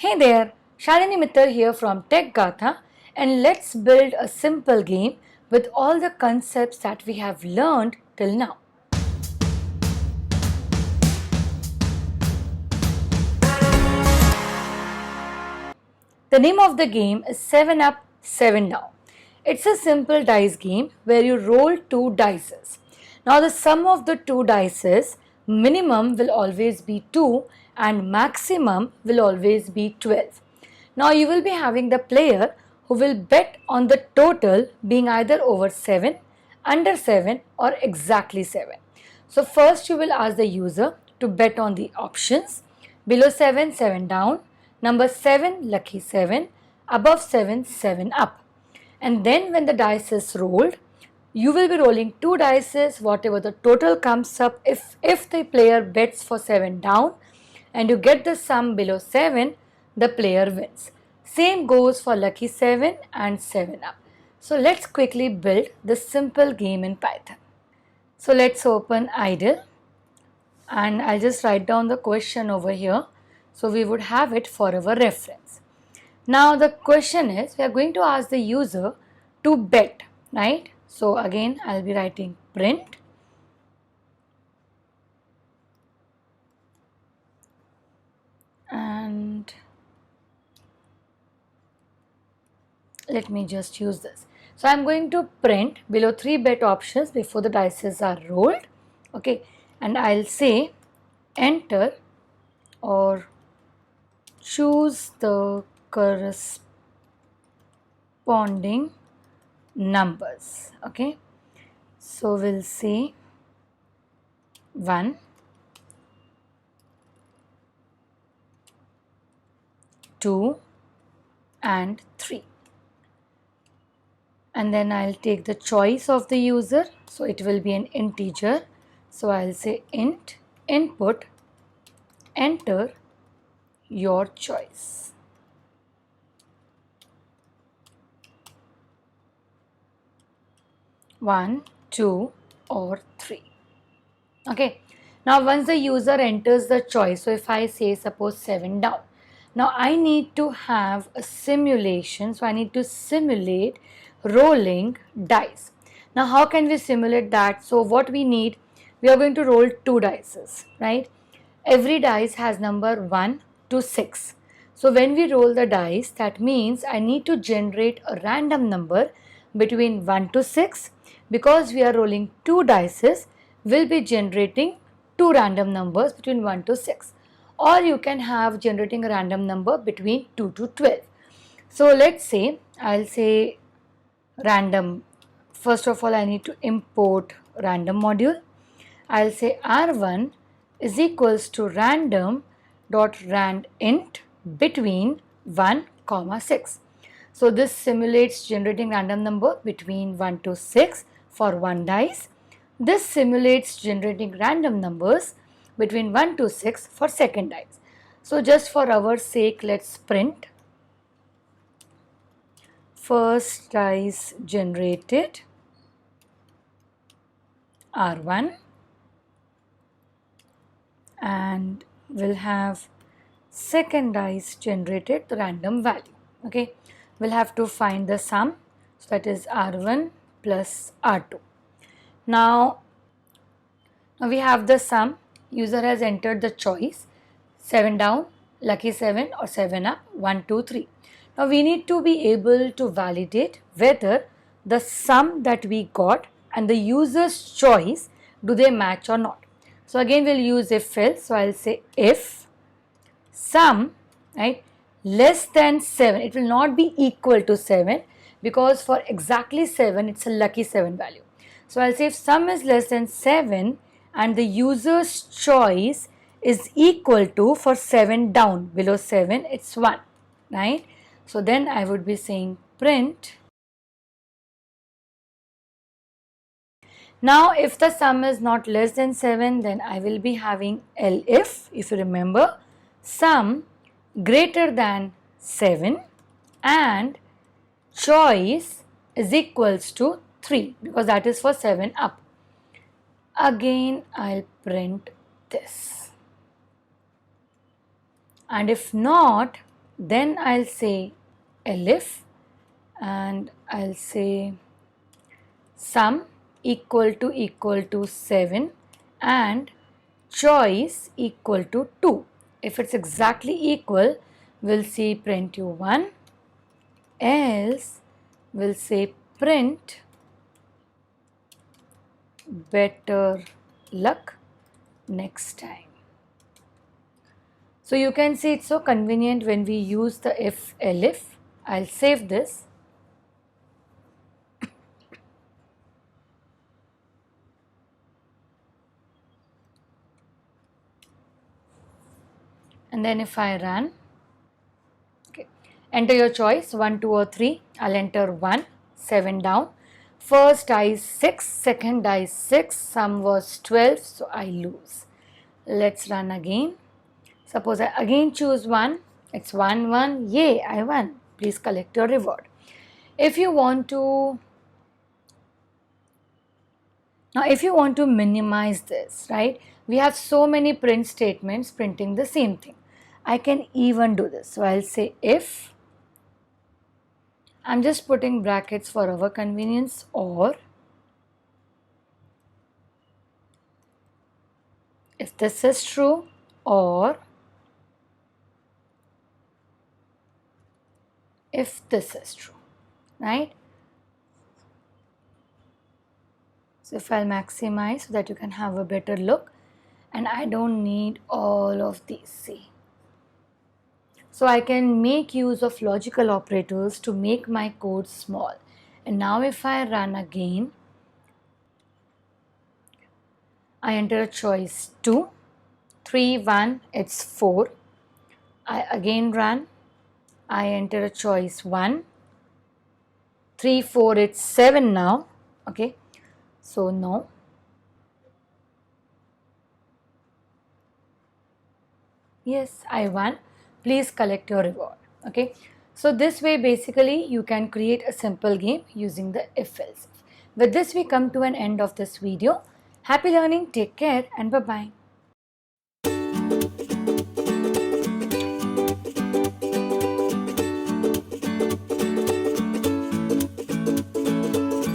Hey there, Shalini Mittal here from Tech Gatha, and let's build a simple game with all the concepts that we have learned till now. The name of the game is 7 Up, 7 Down. It's a simple dice game where you roll two dices. Now the sum of the two dices, minimum will always be 2 and maximum will always be 12. Now you will be having the player who will bet on the total being either over 7, under 7 or exactly 7. So first you will ask the user to bet on the options. Below 7, 7 down. Number 7, lucky 7. Above 7, 7 up. And then when the dice is rolled, you will be rolling two dices, whatever the total comes up. If the player bets for 7 down and you get the sum below 7, the player wins. Same goes for lucky 7 and 7 up. So let's quickly build this simple game in Python. So let's open idle and I'll just write down the question over here. So we would have it for our reference. Now the question is, we are going to ask the user to bet, right? So again, I'll be writing print and let me just use this. So I'm going to print below 3 bet options before the dices are rolled. Okay, and I'll say enter or choose the corresponding numbers. Okay, so we'll say 1, 2 and 3. And then I'll take the choice of the user, so it will be an integer. So I'll say int input enter your choice. One, 2 or 3. Okay, now once the user enters the choice, so if I say suppose 7 down, now I need to have a simulation, so I need to simulate rolling dice. Now how can we simulate that? So what we need, we are going to roll two dices, right? Every dice has number 1 to 6. So when we roll the dice, that means I need to generate a random number between 1 to 6. Because we are rolling two dices, we'll be generating two random numbers between 1 to 6. Or you can have generating a random number between 2 to 12. So let's say, I'll say random. First of all, I need to import random module. I'll say R1 is equals to random dot rand int between 1 comma 6. So this simulates generating random number between 1 to 6 for one dice. This simulates generating random numbers between 1 to 6 for second dice. So just for our sake, let's print first dice generated R1 and we'll have second dice generated the random value. Okay, we'll have to find the sum, so that is R1 plus R2. Now we have the sum. User has entered the choice 7 down, lucky 7 or 7 up, 1, 2, 3. Now we need to be able to validate whether the sum that we got and the user's choice, do they match or not. So again we'll use if else. So I'll say if sum, right, less than 7, it will not be equal to 7 because for exactly 7 it's a lucky 7 value. So I'll say if sum is less than 7 and the user's choice is equal to, for 7 down, below 7 it's 1, right? So then I would be saying print. Now if the sum is not less than 7, then I will be having elif, if you remember, sum greater than 7 and choice is equals to 3 because that is for 7 up. Again I'll print this. And if not, then I'll say elif and I'll say sum equal to 7 and choice equal to 2. If it's exactly equal, we'll say print u1, else we'll say print better luck next time. So you can see it's so convenient when we use the if elif. I'll save this. And then if I run, okay, enter your choice 1, 2 or 3. I'll enter 1, 7 down. First die 6, second die 6, sum was 12, so I lose. Let's run again. Suppose I again choose 1, it's 1, 1, yay, I won. Please collect your reward. If you want to minimize this, right, we have so many print statements printing the same thing. I can even do this. So I'll say if, I'm just putting brackets for our convenience, or if this is true, or if this is true, right? So if I'll maximize so that you can have a better look, and I don't need all of these, see. So I can make use of logical operators to make my code small. And now if I run again, I enter a choice 2, 3, 1, it's 4. I again run, I enter a choice 1, 3, 4, it's 7 now, okay. So no. Yes, I won. Please collect your reward. Okay. So this way basically you can create a simple game using the if else. With this we come to an end of this video. Happy learning, take care and bye-bye.